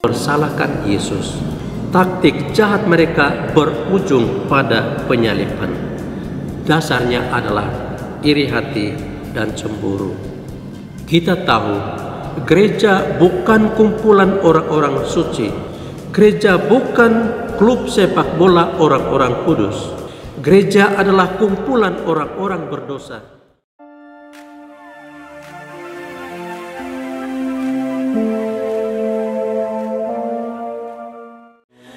Bersalahkan Yesus. Taktik jahat mereka berujung pada penyaliban. Dasarnya adalah iri hati dan cemburu. Kita tahu gereja bukan kumpulan orang-orang suci. Gereja bukan klub sepak bola orang-orang kudus. Gereja adalah kumpulan orang-orang berdosa.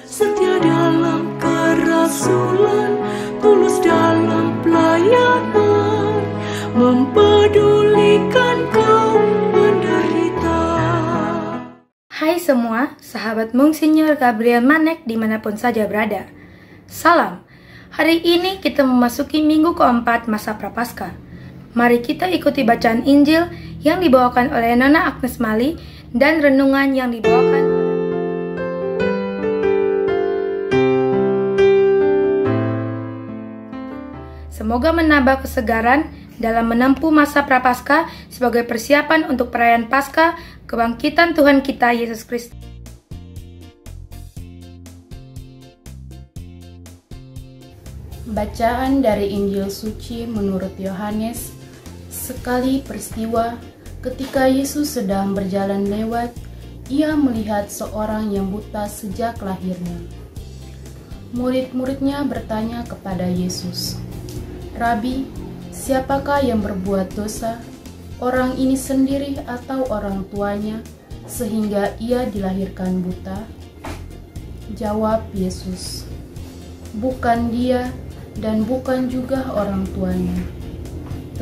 Setia dalam kerasulan, tulus dalam pelayanan, mempedulikan kaum menderita. Hai semua, sahabat Monsinyur Gabriel Manek dimanapun saja berada. Salam, hari ini kita memasuki minggu keempat masa Prapaskah. Mari kita ikuti bacaan Injil yang dibawakan oleh Nona Agnes Mali dan renungan yang dibawakan semoga menambah kesegaran dalam menempuh masa Prapaskah sebagai persiapan untuk perayaan Paskah kebangkitan Tuhan kita Yesus Kristus. Bacaan dari Injil Suci menurut Yohanes. Sekali peristiwa, ketika Yesus sedang berjalan lewat, ia melihat seorang yang buta sejak lahirnya. Murid-muridnya bertanya kepada Yesus, "Rabi, siapakah yang berbuat dosa, orang ini sendiri atau orang tuanya, sehingga ia dilahirkan buta?" Jawab Yesus, "Bukan dia dan bukan juga orang tuanya,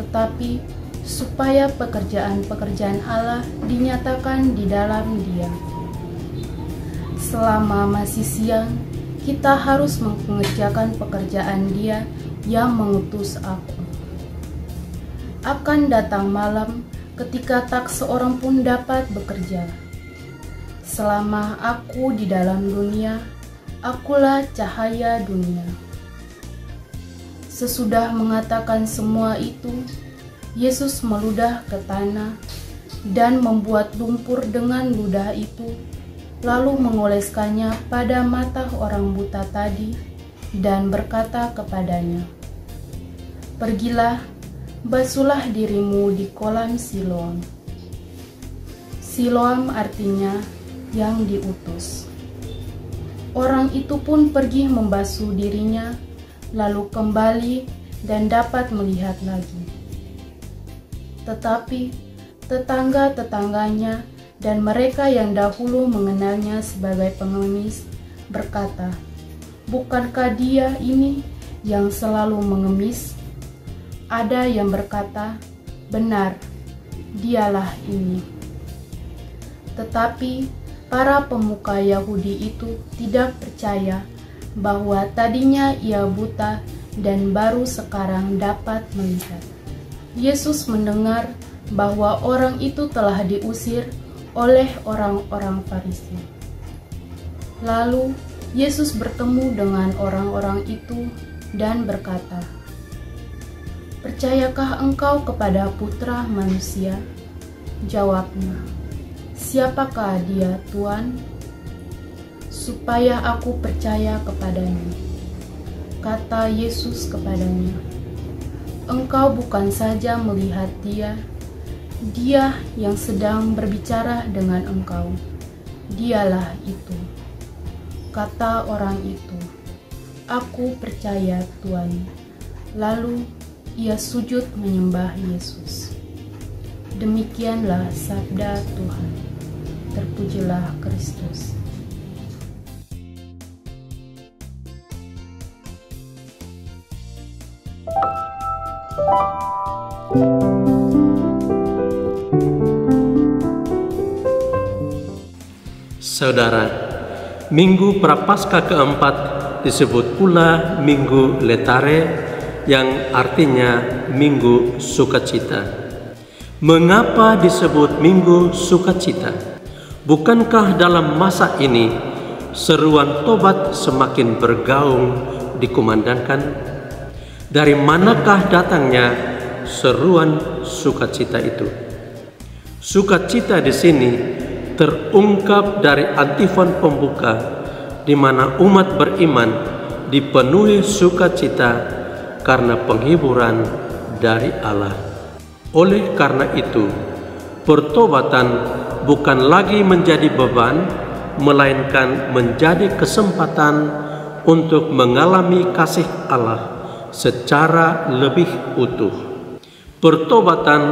tetapi supaya pekerjaan-pekerjaan Allah dinyatakan di dalam dia. Selama masih siang, kita harus mengerjakan pekerjaan Dia yang mengutus aku. Akan datang malam ketika tak seorang pun dapat bekerja. Selama aku di dalam dunia, akulah cahaya dunia." Sesudah mengatakan semua itu, Yesus meludah ke tanah dan membuat lumpur dengan ludah itu, lalu mengoleskannya pada mata orang buta tadi dan berkata kepadanya, "Pergilah, basuhlah dirimu di kolam Siloam." Siloam artinya yang diutus. Orang itu pun pergi membasuh dirinya, lalu kembali dan dapat melihat lagi. Tetapi tetangga-tetangganya dan mereka yang dahulu mengenalnya sebagai pengemis berkata, "Bukankah dia ini yang selalu mengemis?" Ada yang berkata, "Benar, dialah ini." Tetapi para pemuka Yahudi itu tidak percaya bahwa tadinya ia buta dan baru sekarang dapat melihat. Yesus mendengar bahwa orang itu telah diusir oleh orang-orang Farisi. Lalu Yesus bertemu dengan orang-orang itu dan berkata, "Percayakah engkau kepada Putra Manusia?" Jawabnya, "Siapakah dia, Tuan?" "Supaya aku percaya kepadanya," kata Yesus kepadanya. "Engkau bukan saja melihat dia yang sedang berbicara dengan engkau. Dialah itu." Kata orang itu, "Aku percaya, Tuan." Lalu ia sujud menyembah Yesus. Demikianlah sabda Tuhan. Terpujilah Kristus. Saudara, Minggu Prapaskah keempat disebut pula Minggu Letare, yang artinya Minggu Sukacita. Mengapa disebut Minggu Sukacita? Bukankah dalam masa ini seruan tobat semakin bergaung dikumandangkan? Dari manakah datangnya seruan sukacita itu? Sukacita di sini terungkap dari antifon pembuka, di mana umat beriman dipenuhi sukacita karena penghiburan dari Allah. Oleh karena itu, pertobatan bukan lagi menjadi beban, melainkan menjadi kesempatan untuk mengalami kasih Allah secara lebih utuh. Pertobatan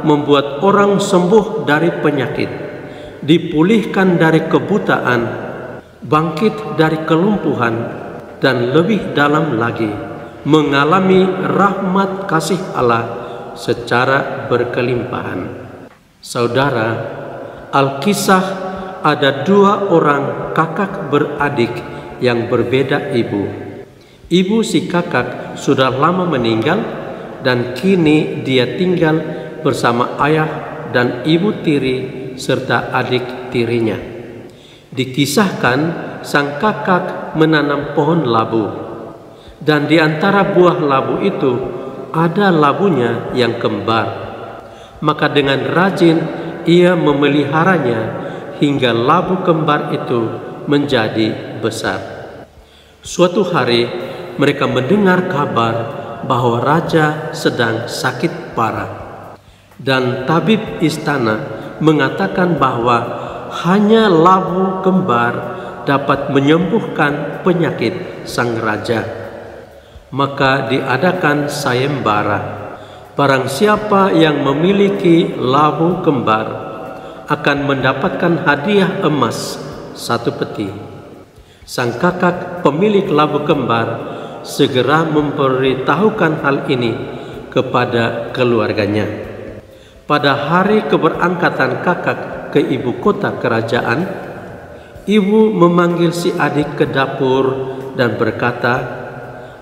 membuat orang sembuh dari penyakit, dipulihkan dari kebutaan, bangkit dari kelumpuhan, dan lebih dalam lagi, mengalami rahmat kasih Allah secara berkelimpahan. Saudara, Alkisah ada dua orang kakak beradik yang berbeda ibu. Ibu si kakak sudah lama meninggal dan kini dia tinggal bersama ayah dan ibu tiri serta adik tirinya. Dikisahkan sang kakak menanam pohon labu, dan di antara buah labu itu ada labunya yang kembar. Maka dengan rajin ia memeliharanya hingga labu kembar itu menjadi besar. Suatu hari mereka mendengar kabar bahwa raja sedang sakit parah, dan tabib istana mengatakan bahwa hanya labu kembar dapat menyembuhkan penyakit sang raja. Maka diadakan sayembara. Barang siapa yang memiliki labu kembar akan mendapatkan hadiah emas 1 peti. Sang kakak pemilik labu kembar segera memberitahukan hal ini kepada keluarganya. Pada hari keberangkatan kakak ke ibu kota kerajaan, ibu memanggil si adik ke dapur dan berkata,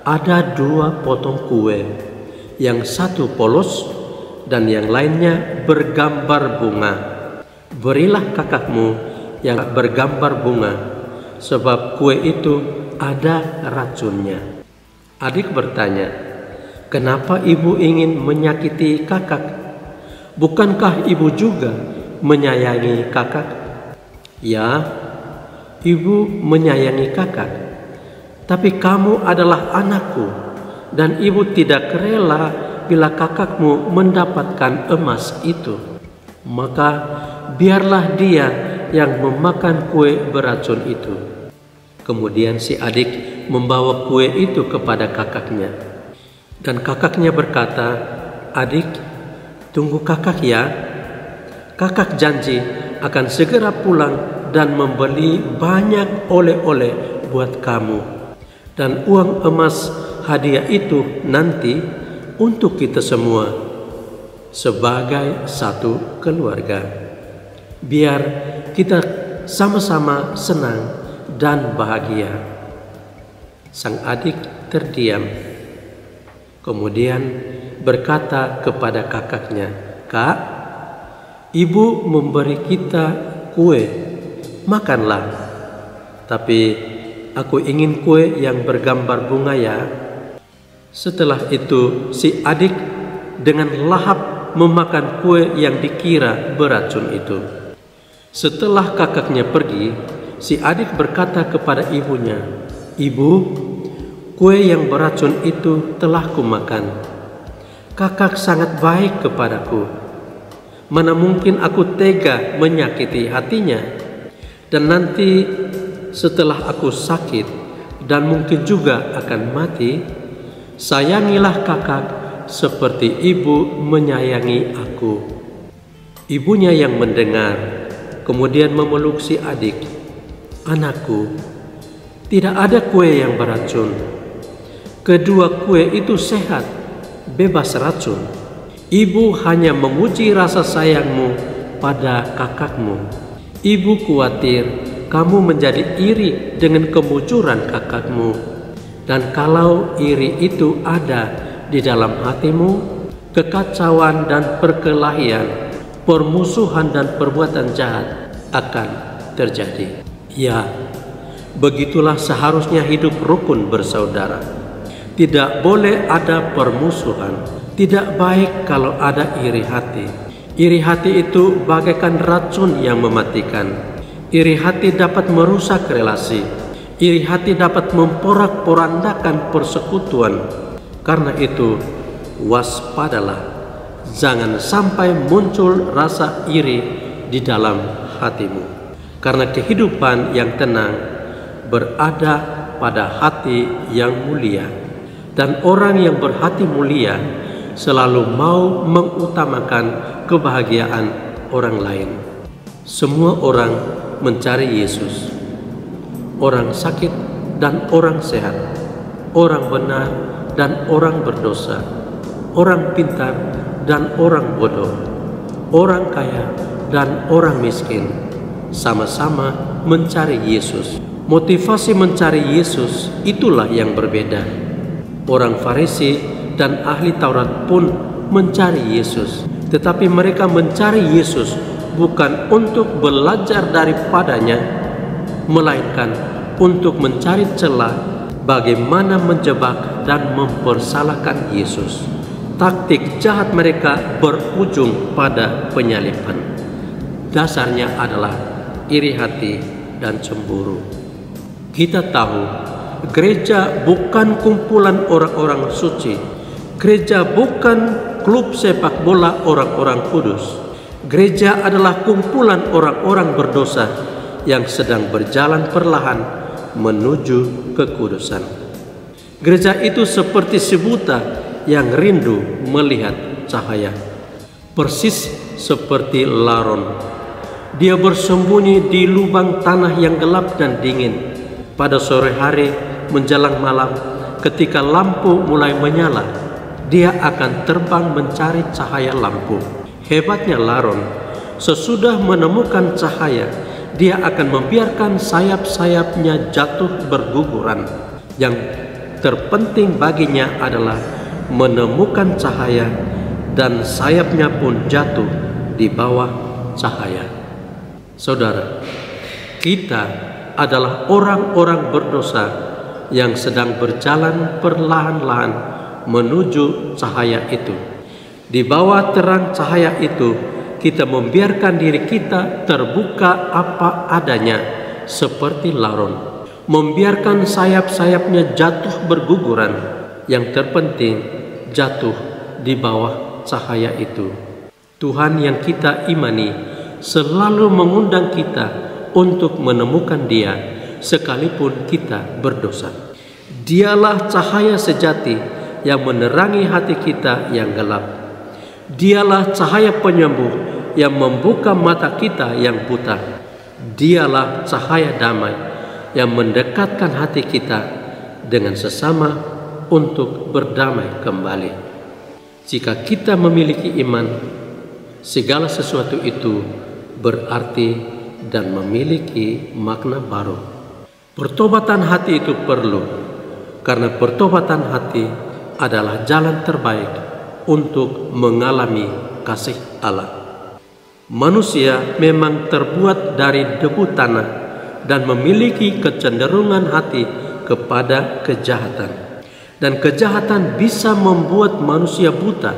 "Ada 2 potong kue, yang satu polos dan yang lainnya bergambar bunga. Berilah kakakmu yang bergambar bunga, sebab kue itu ada racunnya." Adik bertanya, "Kenapa ibu ingin menyakiti kakak? Bukankah ibu juga menyayangi kakak?" "Ya, ibu menyayangi kakak, tapi kamu adalah anakku, dan ibu tidak rela bila kakakmu mendapatkan emas itu. Maka biarlah dia yang memakan kue beracun itu." Kemudian si adik membawa kue itu kepada kakaknya. Dan kakaknya berkata, "Adik, tunggu kakak ya. Kakak janji akan segera pulang dan membeli banyak oleh-oleh buat kamu. Dan uang emas hadiah itu nanti untuk kita semua sebagai satu keluarga. Biar kita sama-sama senang dan bahagia." Sang adik terdiam. Kemudian berkata kepada kakaknya, "Kak, ibu memberi kita kue, makanlah. Tapi aku ingin kue yang bergambar bunga ya." Setelah itu si adik dengan lahap memakan kue yang dikira beracun itu. Setelah kakaknya pergi, si adik berkata kepada ibunya, "Ibu, kue yang beracun itu telah kumakan. Kakak sangat baik kepadaku. Mana mungkin aku tega menyakiti hatinya. Dan nanti setelah aku sakit dan mungkin juga akan mati, sayangilah kakak seperti ibu menyayangi aku." Ibunya yang mendengar kemudian memeluk si adik. "Anakku, tidak ada kue yang beracun. Kedua kue itu sehat, bebas racun. Ibu hanya menguji rasa sayangmu pada kakakmu. Ibu khawatir kamu menjadi iri dengan kemujuran kakakmu. Dan kalau iri itu ada di dalam hatimu, kekacauan dan perkelahian, permusuhan dan perbuatan jahat akan terjadi." Ya, begitulah seharusnya hidup rukun bersaudara. Tidak boleh ada permusuhan. Tidak baik kalau ada iri hati. Iri hati itu bagaikan racun yang mematikan. Iri hati dapat merusak relasi. Iri hati dapat memporak-porandakan persekutuan. Karena itu, waspadalah, jangan sampai muncul rasa iri di dalam hatimu. Karena kehidupan yang tenang berada pada hati yang mulia. Dan orang yang berhati mulia selalu mau mengutamakan kebahagiaan orang lain. Semua orang mencari Yesus. Orang sakit dan orang sehat, orang benar dan orang berdosa, orang pintar dan orang bodoh, orang kaya dan orang miskin, sama-sama mencari Yesus. Motivasi mencari Yesus itulah yang berbeda. Orang Farisi dan ahli Taurat pun mencari Yesus, tetapi mereka mencari Yesus bukan untuk belajar daripadanya, melainkan untuk mencari celah bagaimana menjebak dan mempersalahkan Yesus. Taktik jahat mereka berujung pada penyaliban. Dasarnya adalah iri hati dan cemburu. Kita tahu gereja bukan kumpulan orang-orang suci. Gereja bukan klub sepak bola orang-orang kudus. Gereja adalah kumpulan orang-orang berdosa yang sedang berjalan perlahan menuju kekudusan. Gereja itu seperti si buta yang rindu melihat cahaya, persis seperti laron. Dia bersembunyi di lubang tanah yang gelap dan dingin. Pada sore hari menjelang malam, ketika lampu mulai menyala, dia akan terbang mencari cahaya lampu. Hebatnya laron, sesudah menemukan cahaya, dia akan membiarkan sayap-sayapnya jatuh berguguran. Yang terpenting baginya adalah menemukan cahaya, dan sayapnya pun jatuh di bawah cahaya. Saudara, kita adalah orang-orang berdosa yang sedang berjalan perlahan-lahan menuju cahaya itu. Di bawah terang cahaya itu, kita membiarkan diri kita terbuka apa adanya seperti laron, membiarkan sayap-sayapnya jatuh berguguran. Yang terpenting jatuh di bawah cahaya itu. Tuhan yang kita imani selalu mengundang kita untuk menemukan Dia sekalipun kita berdosa. Dialah cahaya sejati yang menerangi hati kita yang gelap. Dialah cahaya penyembuh yang membuka mata kita yang buta. Dialah cahaya damai yang mendekatkan hati kita dengan sesama untuk berdamai kembali. Jika kita memiliki iman, segala sesuatu itu berarti dan memiliki makna baru. Pertobatan hati itu perlu, karena pertobatan hati adalah jalan terbaik untuk mengalami kasih Allah. Manusia memang terbuat dari debu tanah dan memiliki kecenderungan hati kepada kejahatan. Dan kejahatan bisa membuat manusia buta.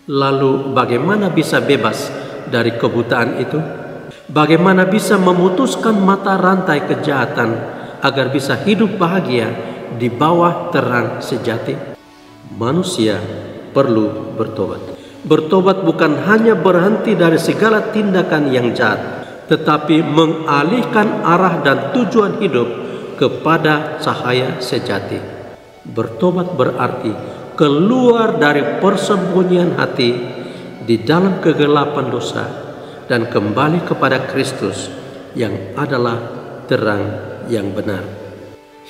Lalu bagaimana bisa bebas dari kebutaan itu? Bagaimana bisa memutuskan mata rantai kejahatan agar bisa hidup bahagia di bawah terang sejati? Manusia perlu bertobat. Bertobat bukan hanya berhenti dari segala tindakan yang jahat, tetapi mengalihkan arah dan tujuan hidup kepada cahaya sejati. Bertobat berarti keluar dari persembunyian hati di dalam kegelapan dosa dan kembali kepada Kristus yang adalah terang yang benar.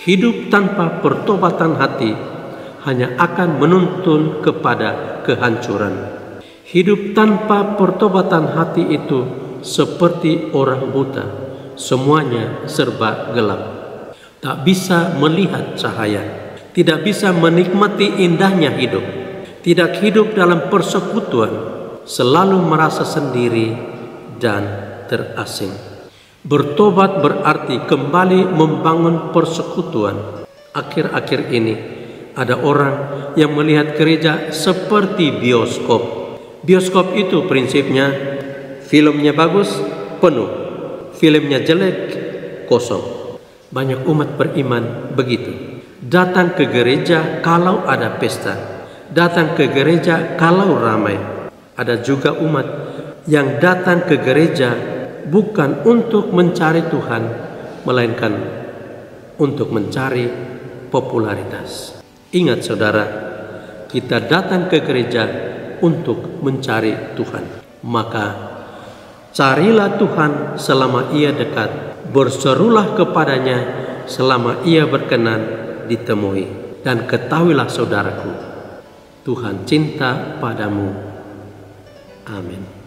Hidup tanpa pertobatan hati hanya akan menuntun kepada kehancuran. Hidup tanpa pertobatan hati itu seperti orang buta, semuanya serba gelap. Tak bisa melihat cahaya, tidak bisa menikmati indahnya hidup, tidak hidup dalam persekutuan, selalu merasa sendiri dan terasing. Bertobat berarti kembali membangun persekutuan. Akhir-akhir ini ada orang yang melihat gereja seperti bioskop. Bioskop itu prinsipnya, filmnya bagus, penuh. Filmnya jelek, kosong. Banyak umat beriman begitu. Datang ke gereja kalau ada pesta. Datang ke gereja kalau ramai. Ada juga umat yang datang ke gereja bukan untuk mencari Tuhan, melainkan untuk mencari popularitas. Ingat saudara, kita datang ke gereja untuk mencari Tuhan. Maka carilah Tuhan selama Ia dekat, berserulah kepadanya selama Ia berkenan ditemui. Dan ketahuilah saudaraku, Tuhan cinta padamu. Amin.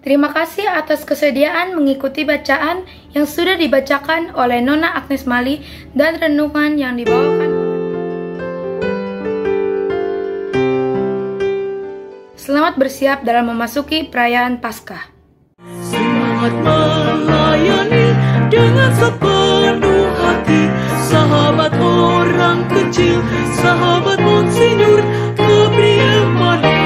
Terima kasih atas kesediaan mengikuti bacaan yang sudah dibacakan oleh Nona Agnes Mali dan renungan yang dibawakan. Selamat bersiap dalam memasuki perayaan Paskah. Semangat melayani dengan sepenuh hati, sahabat orang kecil, sahabat Monsinyur Gabriel Manek.